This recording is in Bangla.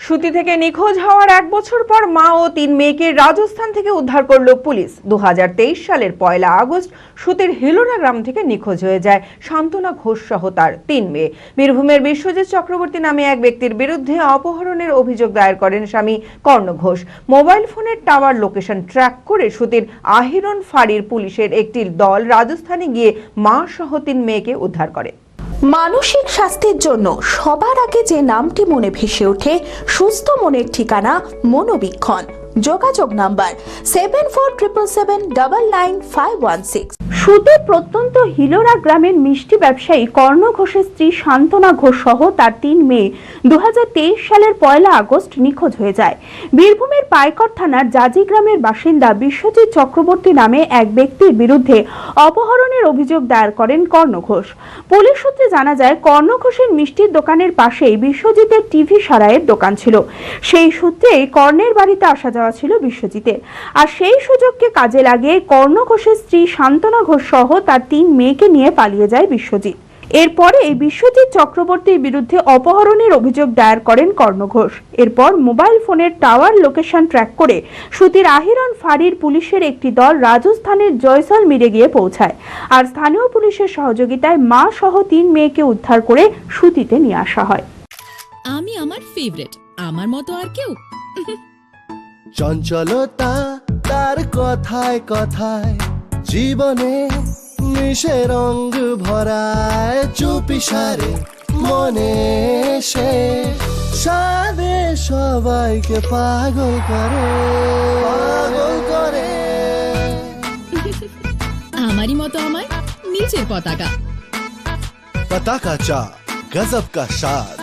সুতি থেকে নিখোঁজ হওয়ার 1 বছর পর মা ও 3 মেয়েকে রাজস্থান থেকে উদ্ধার করল পুলিশ। 2023 সালের 1 আগস্ট সুতির হিলোরা গ্রাম থেকে নিখোঁজ হয়ে যায় সান্তনা ঘোষ সহ তার 3 মেয়ে। বীরভূমের বিশ্বজিৎ চক্রবর্তী নামে এক ব্যক্তির বিরুদ্ধে অপহরণের অভিযোগ দায়ের করেন স্বামী কর্ণ ঘোষ। মোবাইল ফোনের টাওয়ার লোকেশন ট্র্যাক করে সুতির আহিরন ফাঁড়ির পুলিশের একটি দল রাজস্থানে গিয়ে মা সহ 3 মেয়েকে উদ্ধার করে। মানসিক স্বাস্থ্যের জন্য সবার আগে যে নামটি মনে ভেসে ওঠে, সুস্থ মনের ঠিকানা মনোবীক্ষণ। যোগাযোগ নাম্বার 7477799516। সুতির প্রত্যন্ত হিলোরা গ্রামের মিষ্টি ব্যবসায়ী কর্ণ ঘোষের স্ত্রী সান্তনা ঘোষ সহ তার 3 মেয়ে 2023 সালের 1 আগস্ট নিখোঁজ হয়ে যায়। বীরভূমের পাইকর থানার জাজি গ্রামের বাসিন্দা বিশ্বজিৎ চক্রবর্তী নামে এক ব্যক্তির বিরুদ্ধে অপহরণের অভিযোগ দায়ের করেন কর্ণ ঘোষ। পুলিশ সূত্রে জানা যায়, কর্ণ ঘোষের মিষ্টির দোকানের পাশেই বিশ্বজিতের টিভি সারাইয়ের দোকান ছিল। সেই সূত্রেই কর্ণের বাড়িতে আসা যাওয়া ছিল বিশ্বজিতের। আর সেই সুযোগকে কাজে লাগিয়ে কর্ণ ঘোষের স্ত্রী সান্তনা ঘোষ সহ তার 3 মেয়েকে নিয়ে পালিয়ে যায় বিশ্বজিৎ। এরপরে বিশ্বজিৎ চক্রবর্তীর বিরুদ্ধে অপহরণের অভিযোগ দায়ের করেন কর্ণ ঘোষ। এরপর মোবাইল ফোনের টাওয়ার লোকেশন ট্র্যাক করে সুতির আহিরন ফাঁড়ির পুলিশের একটি দল রাজস্থানের জয়সলমীরে গিয়ে পৌঁছায়। আর স্থানীয় পুলিশের সহযোগিতায় মা সহ 3 মেয়েকে উদ্ধার করে সুতিতে নিয়ে আসা হয়। আমি আমার ফেভারিট, আমার মতো আর কেউ। চঞ্চলতা তার কথায় কথায় জীবনে মিশে রঙ ভরায়, চুপি সারে মনে সে সাদে সবাইকে পাগল করে, পাগল করে। আমারই মতো আমায় নিচের পতাকা। पता का चा गजब का शाद।